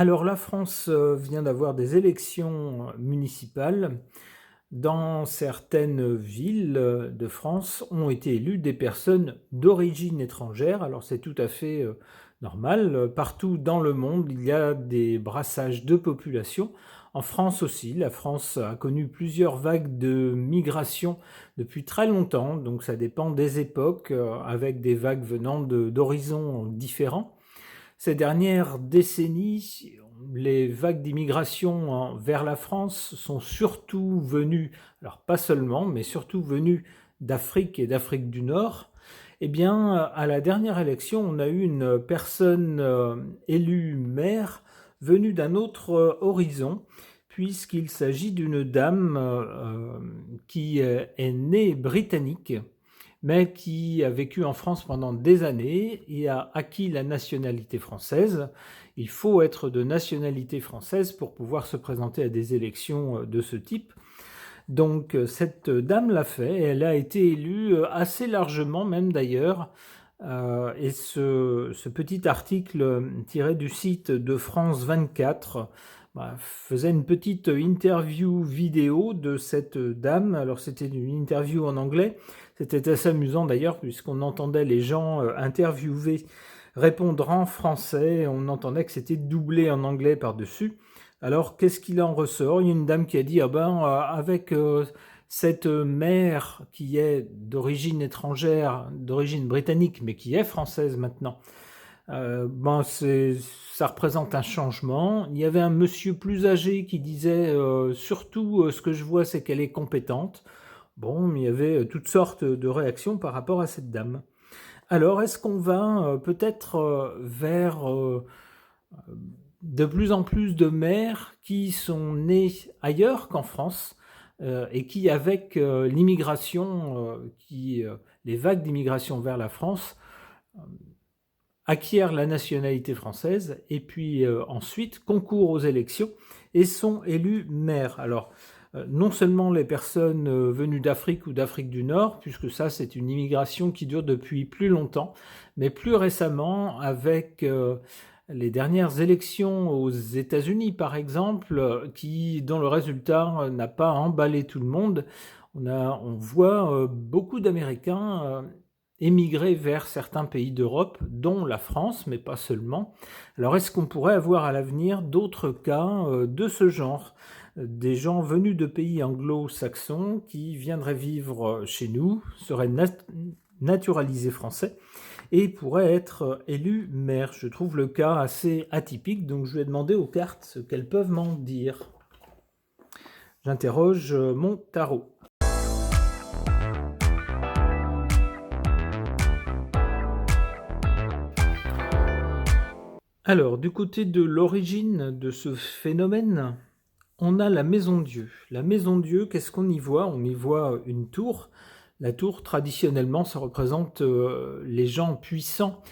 Alors la France, vient d'avoir des élections municipales. Dans certaines villes, de France ont été élues des personnes d'origine étrangère. Alors c'est tout à fait, normal, partout dans le monde, il y a des brassages de population. En France aussi, la France a connu plusieurs vagues de migration depuis très longtemps, donc ça dépend des époques, avec des vagues venant d'horizons différents. Ces dernières décennies, les vagues d'immigration vers la France sont surtout venues, alors pas seulement, mais surtout venues d'Afrique et d'Afrique du Nord. Eh bien, à la dernière élection, on a eu une personne élue maire venue d'un autre horizon, puisqu'il s'agit d'une dame qui est née britannique, mais qui a vécu en France pendant des années et a acquis la nationalité française. Il faut être de nationalité française pour pouvoir se présenter à des élections de ce type. Donc cette dame l'a fait, et elle a été élue assez largement même d'ailleurs. Et ce petit article tiré du site de France 24 faisait une petite interview vidéo de cette dame. Alors c'était une interview en anglais, c'était assez amusant d'ailleurs puisqu'on entendait les gens interviewés répondre en français, on entendait que c'était doublé en anglais par-dessus. Alors qu'est-ce qu'il en ressort? Il y a une dame qui a dit ah ben avec cette mère qui est d'origine étrangère, d'origine britannique, mais qui est française maintenant, ça représente un changement. Il y avait un monsieur plus âgé qui disait surtout ce que je vois c'est qu'elle est compétente. Bon, il y avait toutes sortes de réactions par rapport à cette dame. Alors, est-ce qu'on va peut-être vers de plus en plus de maires qui sont nés ailleurs qu'en France et qui, avec l'immigration, les vagues d'immigration vers la France, acquièrent la nationalité française et puis ensuite concourent aux élections et sont élus maires. Alors, non seulement les personnes venues d'Afrique ou d'Afrique du Nord, puisque ça c'est une immigration qui dure depuis plus longtemps, mais plus récemment avec les dernières élections aux États-Unis par exemple, dont le résultat n'a pas emballé tout le monde. On voit beaucoup d'Américains émigrer vers certains pays d'Europe, dont la France, mais pas seulement. Alors est-ce qu'on pourrait avoir à l'avenir d'autres cas de ce genre? Des gens venus de pays anglo-saxons qui viendraient vivre chez nous, seraient naturalisés français et pourraient être élus maires. Je trouve le cas assez atypique, donc je vais demander aux cartes ce qu'elles peuvent m'en dire. J'interroge mon tarot. Alors, du côté de l'origine de ce phénomène, on a la Maison Dieu. La Maison Dieu, qu'est-ce qu'on y voit? On y voit une tour. La tour, traditionnellement, ça représente les gens puissants.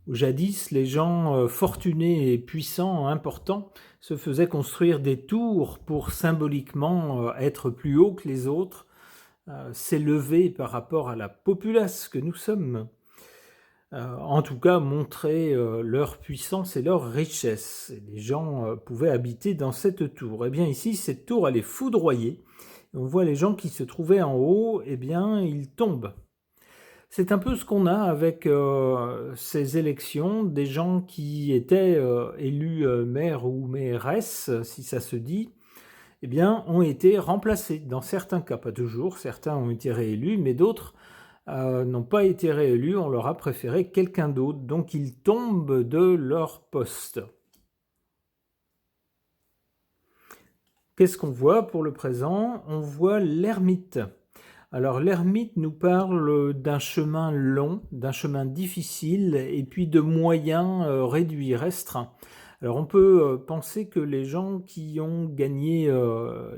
Jadis, les gens fortunés et puissants, importants, se faisaient construire des tours pour symboliquement être plus haut que les autres, s'élever par rapport à la populace que nous sommes. En tout cas, montrer leur puissance et leur richesse. Et les gens pouvaient habiter dans cette tour. Eh bien ici, cette tour, elle est foudroyée. On voit les gens qui se trouvaient en haut, eh bien, ils tombent. C'est un peu ce qu'on a avec ces élections, des gens qui étaient élus maire ou mairesse, si ça se dit, eh bien, ont été remplacés. Dans certains cas, pas toujours, certains ont été réélus, mais d'autres n'ont pas été réélus, on leur a préféré quelqu'un d'autre, donc ils tombent de leur poste. Qu'est-ce qu'on voit pour le présent? On voit l'ermite. Alors l'ermite nous parle d'un chemin long, d'un chemin difficile et puis de moyens réduits, restreints. Alors on peut penser que les gens qui ont gagné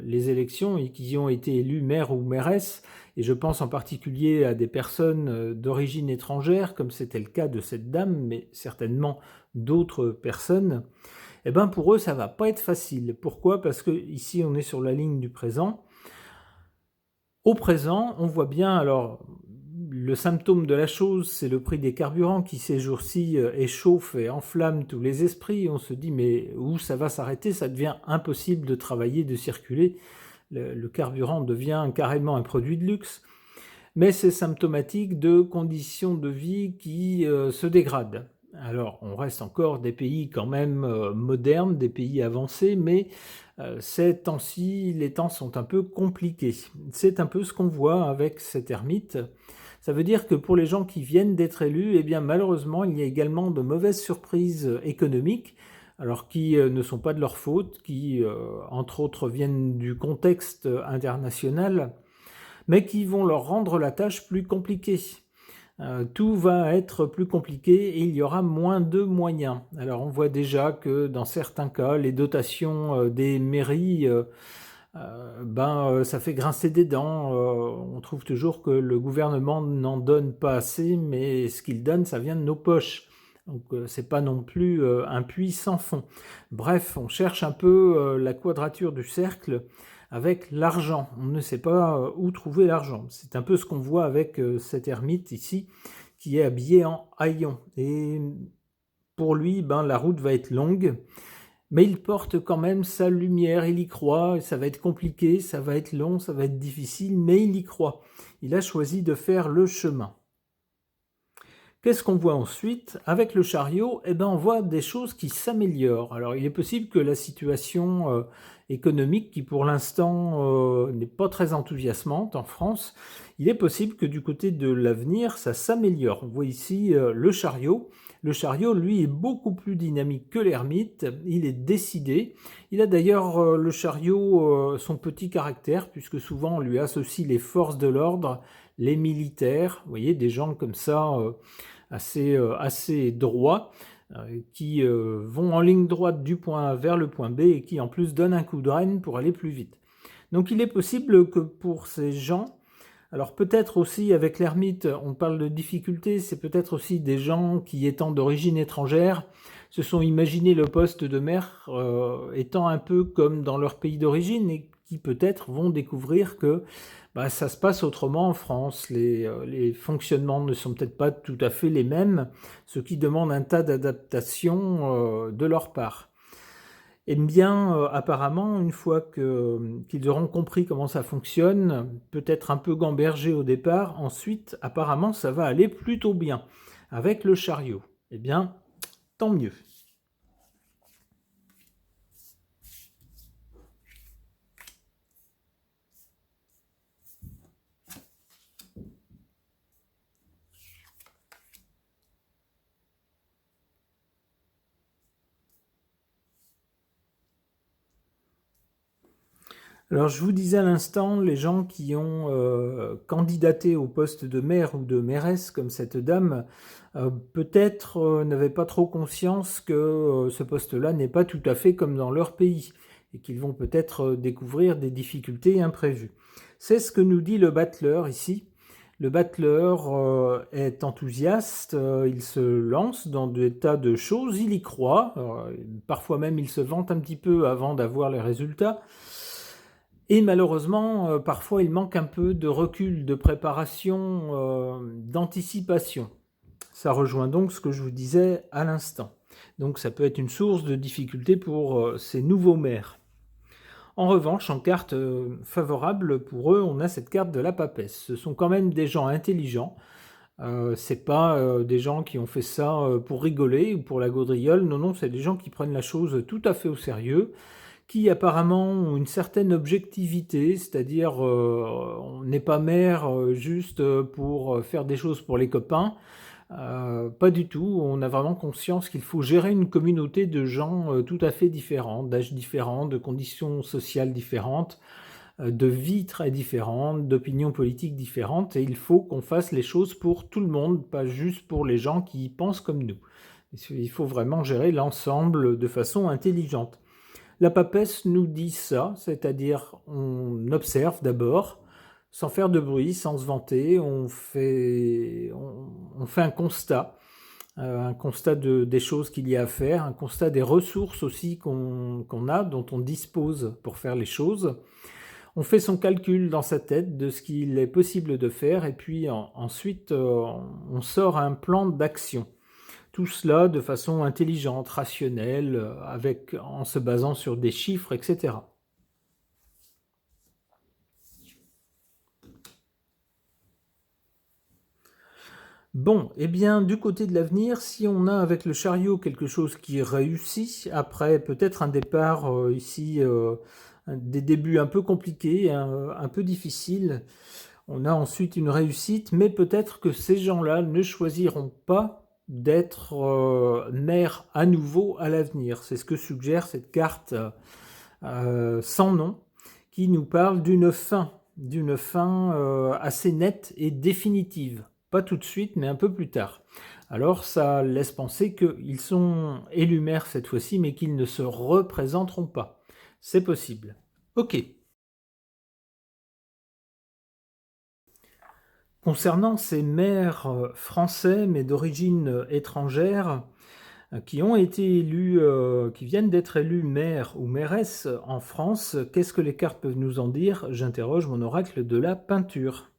les élections et qui ont été élus maire ou mairesse, et je pense en particulier à des personnes d'origine étrangère, comme c'était le cas de cette dame, mais certainement d'autres personnes, eh ben pour eux ça va pas être facile. Pourquoi? Parce que ici on est sur la ligne du présent. Au présent, on voit bien, alors le symptôme de la chose, c'est le prix des carburants qui ces jours-ci échauffe et enflamme tous les esprits. On se dit mais où ça va s'arrêter? Ça devient impossible de travailler, de circuler. Le carburant devient carrément un produit de luxe. Mais c'est symptomatique de conditions de vie qui se dégradent. Alors, on reste encore des pays quand même modernes, des pays avancés, mais ces temps-ci, les temps sont un peu compliqués. C'est un peu ce qu'on voit avec cet ermite. Ça veut dire que pour les gens qui viennent d'être élus, eh bien malheureusement, il y a également de mauvaises surprises économiques, alors qui ne sont pas de leur faute, qui entre autres viennent du contexte international, mais qui vont leur rendre la tâche plus compliquée. Tout va être plus compliqué et il y aura moins de moyens. Alors on voit déjà que dans certains cas, les dotations des mairies, ça fait grincer des dents. On trouve toujours que le gouvernement n'en donne pas assez, mais ce qu'il donne, ça vient de nos poches. Donc c'est pas non plus un puits sans fond. Bref, on cherche un peu la quadrature du cercle avec l'argent. On ne sait pas où trouver l'argent. C'est un peu ce qu'on voit avec cet ermite ici, qui est habillé en haillons. Et pour lui, la route va être longue, mais il porte quand même sa lumière, il y croit, et ça va être compliqué, ça va être long, ça va être difficile, mais il y croit. Il a choisi de faire le chemin. Qu'est-ce qu'on voit ensuite? Avec le chariot, on voit des choses qui s'améliorent. Alors, il est possible que la situation économique, qui pour l'instant n'est pas très enthousiasmante en France, il est possible que du côté de l'avenir, ça s'améliore. On voit ici le chariot. Le chariot, lui, est beaucoup plus dynamique que l'ermite. Il est décidé. Il a d'ailleurs, le chariot, son petit caractère, puisque souvent on lui associe les forces de l'ordre, les militaires. Vous voyez, des gens comme ça... assez droits, qui vont en ligne droite du point A vers le point B et qui en plus donnent un coup de rêne pour aller plus vite. Donc il est possible que pour ces gens, alors peut-être aussi avec l'ermite, on parle de difficultés, c'est peut-être aussi des gens qui étant d'origine étrangère, se sont imaginé le poste de maire étant un peu comme dans leur pays d'origine et qui peut-être vont découvrir que ça se passe autrement en France. Les fonctionnements ne sont peut-être pas tout à fait les mêmes, ce qui demande un tas d'adaptations de leur part. Eh bien, apparemment, une fois qu'ils auront compris comment ça fonctionne, peut-être un peu gambergé au départ, ensuite, apparemment, ça va aller plutôt bien avec le chariot. Eh bien, tant mieux. Alors je vous disais à l'instant, les gens qui ont candidaté au poste de maire ou de mairesse, comme cette dame, peut-être n'avaient pas trop conscience que ce poste-là n'est pas tout à fait comme dans leur pays, et qu'ils vont peut-être découvrir des difficultés imprévues. C'est ce que nous dit le battleur ici. Le battleur est enthousiaste, il se lance dans des tas de choses, il y croit, parfois même il se vante un petit peu avant d'avoir les résultats. Et malheureusement, parfois il manque un peu de recul, de préparation, d'anticipation. Ça rejoint donc ce que je vous disais à l'instant. Donc ça peut être une source de difficulté pour ces nouveaux maires. En revanche, en carte favorable pour eux, on a cette carte de la papesse. Ce sont quand même des gens intelligents. C'est pas des gens qui ont fait ça pour rigoler ou pour la gaudriole. Non, non, c'est des gens qui prennent la chose tout à fait au sérieux, qui apparemment ont une certaine objectivité, c'est-à-dire on n'est pas maire juste pour faire des choses pour les copains, pas du tout, on a vraiment conscience qu'il faut gérer une communauté de gens tout à fait différents, d'âges différents, de conditions sociales différentes, de vie très différentes, d'opinions politiques différentes, et il faut qu'on fasse les choses pour tout le monde, pas juste pour les gens qui pensent comme nous. Il faut vraiment gérer l'ensemble de façon intelligente. La papesse nous dit ça, c'est-à-dire on observe d'abord, sans faire de bruit, sans se vanter, on fait un constat des choses qu'il y a à faire, un constat des ressources aussi qu'on a, dont on dispose pour faire les choses. On fait son calcul dans sa tête de ce qu'il est possible de faire et puis ensuite on sort un plan d'action. Tout cela de façon intelligente, rationnelle, en se basant sur des chiffres, etc. Bon, eh bien, du côté de l'avenir, si on a avec le chariot quelque chose qui réussit, après peut-être un départ ici, des débuts un peu compliqués, un peu difficiles, on a ensuite une réussite, mais peut-être que ces gens-là ne choisiront pas d'être maires à nouveau à l'avenir. C'est ce que suggère cette carte sans nom, qui nous parle d'une fin assez nette et définitive. Pas tout de suite, mais un peu plus tard. Alors ça laisse penser qu'ils sont élus maires cette fois-ci, mais qu'ils ne se représenteront pas. C'est possible. Ok. Concernant ces maires français, mais d'origine étrangère, qui ont été élus, qui viennent d'être élus maires ou mairesses en France, qu'est-ce que les cartes peuvent nous en dire? J'interroge mon oracle de la peinture.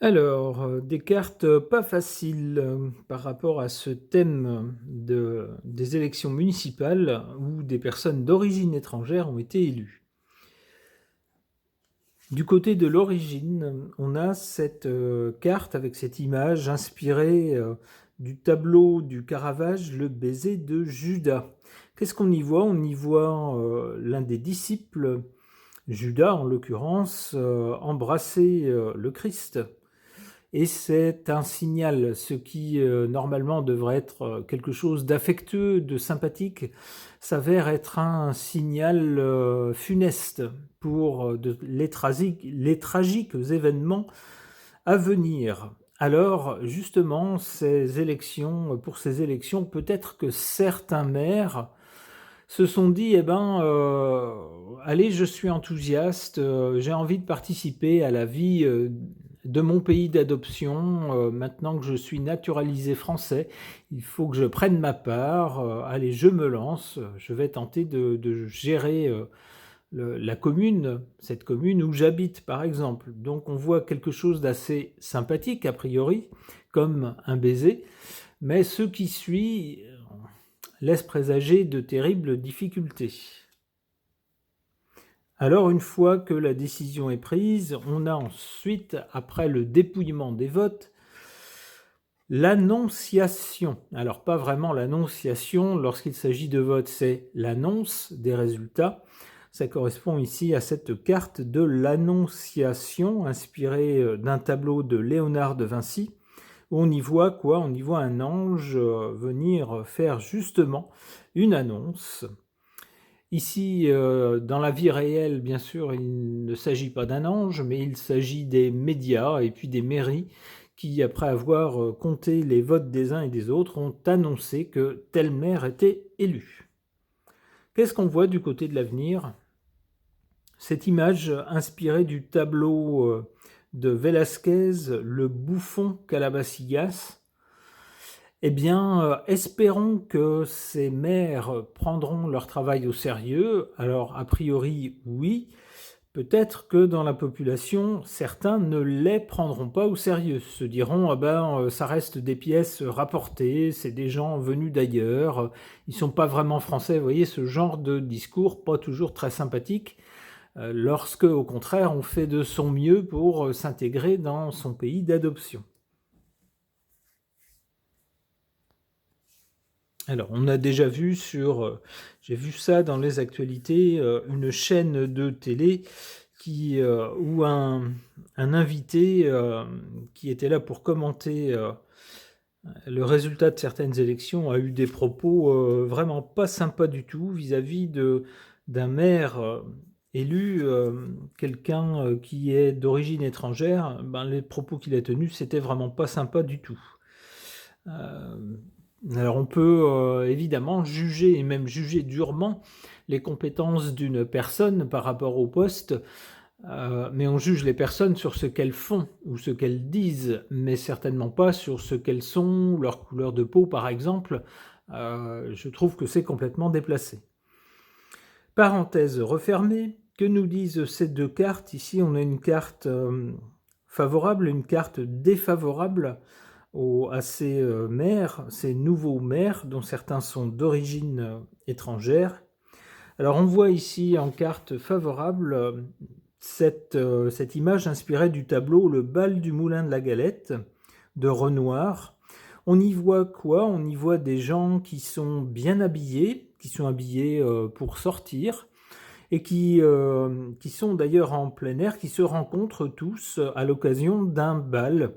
Alors, des cartes pas faciles par rapport à ce thème des élections municipales où des personnes d'origine étrangère ont été élues. Du côté de l'origine, on a cette carte avec cette image inspirée du tableau du Caravage, le baiser de Judas. Qu'est-ce qu'on y voit? On y voit l'un des disciples, Judas en l'occurrence, embrasser le Christ. Et c'est un signal, ce qui normalement devrait être quelque chose d'affectueux, de sympathique, s'avère être un signal funeste pour les tragiques événements à venir. Alors justement, pour ces élections, peut-être que certains maires se sont dit, allez, je suis enthousiaste, j'ai envie de participer à la vie de mon pays d'adoption, maintenant que je suis naturalisé français, il faut que je prenne ma part, allez, je me lance, je vais tenter de gérer la commune, cette commune où j'habite par exemple. Donc on voit quelque chose d'assez sympathique a priori, comme un baiser, mais ce qui suit laisse présager de terribles difficultés. Alors une fois que la décision est prise, on a ensuite, après le dépouillement des votes, l'annonciation. Alors pas vraiment l'annonciation, lorsqu'il s'agit de vote, c'est l'annonce des résultats. Ça correspond ici à cette carte de l'annonciation, inspirée d'un tableau de Léonard de Vinci. On y voit quoi? On y voit un ange venir faire justement une annonce. Ici, dans la vie réelle, bien sûr, il ne s'agit pas d'un ange, mais il s'agit des médias et puis des mairies qui, après avoir compté les votes des uns et des autres, ont annoncé que tel maire était élu. Qu'est-ce qu'on voit du côté de l'avenir? Cette image inspirée du tableau de Velázquez, le bouffon Calabacillas. Eh bien, espérons que ces maires prendront leur travail au sérieux. Alors, a priori, oui. Peut-être que dans la population, certains ne les prendront pas au sérieux, se diront ça reste des pièces rapportées, c'est des gens venus d'ailleurs, ils sont pas vraiment français. Vous voyez ce genre de discours pas toujours très sympathique, lorsque au contraire on fait de son mieux pour s'intégrer dans son pays d'adoption. Alors, on a déjà vu j'ai vu ça dans les actualités, une chaîne de télé où un invité qui était là pour commenter le résultat de certaines élections a eu des propos vraiment pas sympas du tout vis-à-vis d'un maire élu, quelqu'un qui est d'origine étrangère. Les propos qu'il a tenus, c'était vraiment pas sympa du tout. Alors on peut évidemment juger, et même juger durement, les compétences d'une personne par rapport au poste. mais on juge les personnes sur ce qu'elles font ou ce qu'elles disent, mais certainement pas sur ce qu'elles sont, leur couleur de peau par exemple. Je trouve que c'est complètement déplacé. Parenthèse refermée, que nous disent ces deux cartes? Ici on a une carte favorable, une carte défavorable à ces maires, ces nouveaux maires, dont certains sont d'origine étrangère. Alors on voit ici en carte favorable cette image inspirée du tableau Le bal du Moulin de la Galette de Renoir. On y voit quoi? On y voit des gens qui sont bien habillés, qui sont habillés pour sortir, et qui sont d'ailleurs en plein air, qui se rencontrent tous à l'occasion d'un bal.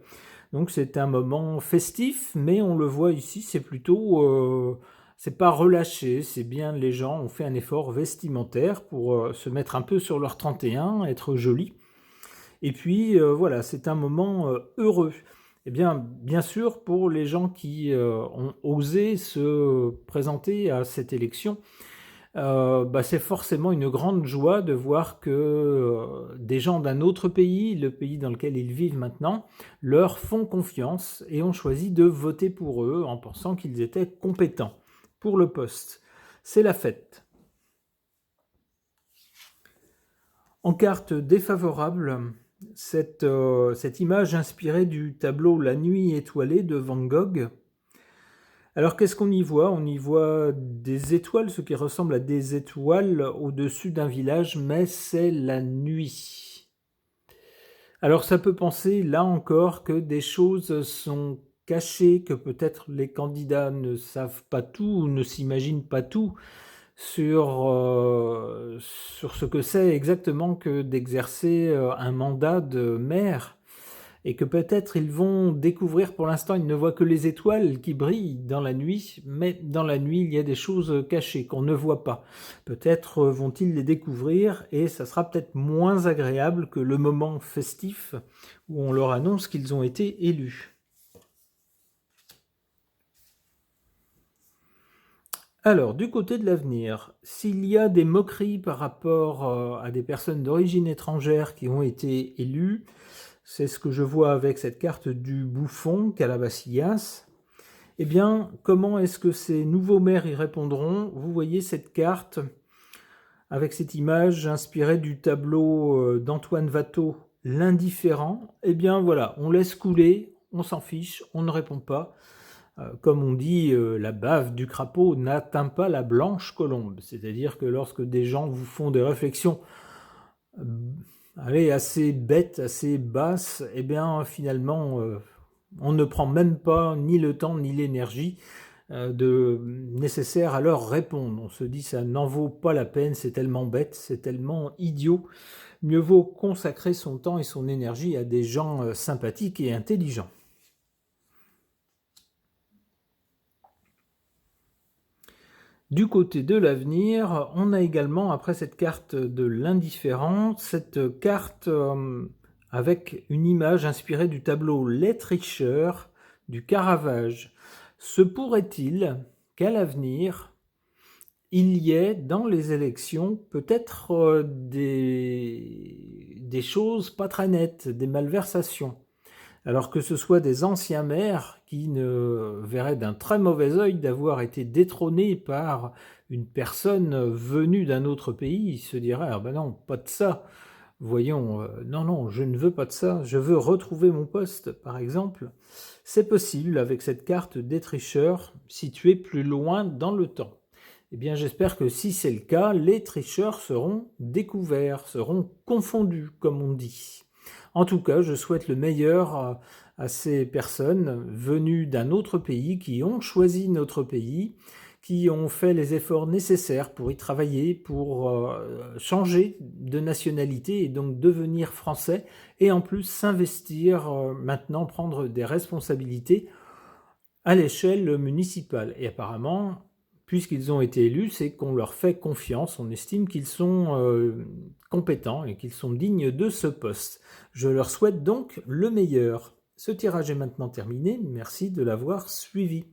Donc c'est un moment festif, mais on le voit ici, c'est plutôt... c'est pas relâché, c'est bien les gens ont fait un effort vestimentaire pour se mettre un peu sur leur 31, être jolis. Et puis voilà, c'est un moment heureux. Eh bien sûr, pour les gens qui ont osé se présenter à cette élection, c'est forcément une grande joie de voir que des gens d'un autre pays, le pays dans lequel ils vivent maintenant, leur font confiance et ont choisi de voter pour eux en pensant qu'ils étaient compétents pour le poste. C'est la fête. En carte défavorable, cette image inspirée du tableau La nuit étoilée de Van Gogh. Alors qu'est-ce qu'on y voit? On y voit des étoiles, ce qui ressemble à des étoiles au-dessus d'un village, mais c'est la nuit. Alors ça peut penser, là encore, que des choses sont cachées, que peut-être les candidats ne savent pas tout ou ne s'imaginent pas tout sur ce que c'est exactement que d'exercer un mandat de maire. Et que peut-être ils vont découvrir, pour l'instant ils ne voient que les étoiles qui brillent dans la nuit, mais dans la nuit il y a des choses cachées qu'on ne voit pas. Peut-être vont-ils les découvrir et ça sera peut-être moins agréable que le moment festif où on leur annonce qu'ils ont été élus. Alors, du côté de l'avenir, s'il y a des moqueries par rapport à des personnes d'origine étrangère qui ont été élues, c'est ce que je vois avec cette carte du bouffon, Calabacillas. Eh bien, comment est-ce que ces nouveaux maires y répondront? Vous voyez cette carte avec cette image inspirée du tableau d'Antoine Watteau, L'indifférent. Eh bien voilà, on laisse couler, on s'en fiche, on ne répond pas. Comme on dit, la bave du crapaud n'atteint pas la blanche colombe. C'est-à-dire que lorsque des gens vous font des réflexions assez bêtes, assez basses, eh bien finalement on ne prend même pas ni le temps ni l'énergie nécessaire à leur répondre. On se dit ça n'en vaut pas la peine, c'est tellement bête, c'est tellement idiot. Mieux vaut consacrer son temps et son énergie à des gens sympathiques et intelligents. Du côté de l'avenir, on a également, après cette carte de l'indifférent, cette carte avec une image inspirée du tableau Les tricheurs du Caravage. Se pourrait-il qu'à l'avenir, il y ait dans les élections peut-être des choses pas très nettes, des malversations? Alors que ce soit des anciens maires qui ne verraient d'un très mauvais œil d'avoir été détrônés par une personne venue d'un autre pays, ils se diraient « Ah ben non, pas de ça, voyons, non, je ne veux pas de ça, je veux retrouver mon poste, par exemple. » C'est possible avec cette carte des tricheurs située plus loin dans le temps. Eh bien, j'espère que si c'est le cas, les tricheurs seront découverts, seront confondus, comme on dit. En tout cas, je souhaite le meilleur à ces personnes venues d'un autre pays, qui ont choisi notre pays, qui ont fait les efforts nécessaires pour y travailler, pour changer de nationalité et donc devenir français, et en plus s'investir maintenant, prendre des responsabilités à l'échelle municipale. Et apparemment, puisqu'ils ont été élus, c'est qu'on leur fait confiance, on estime qu'ils sont compétents et qu'ils sont dignes de ce poste. Je leur souhaite donc le meilleur. Ce tirage est maintenant terminé, merci de l'avoir suivi.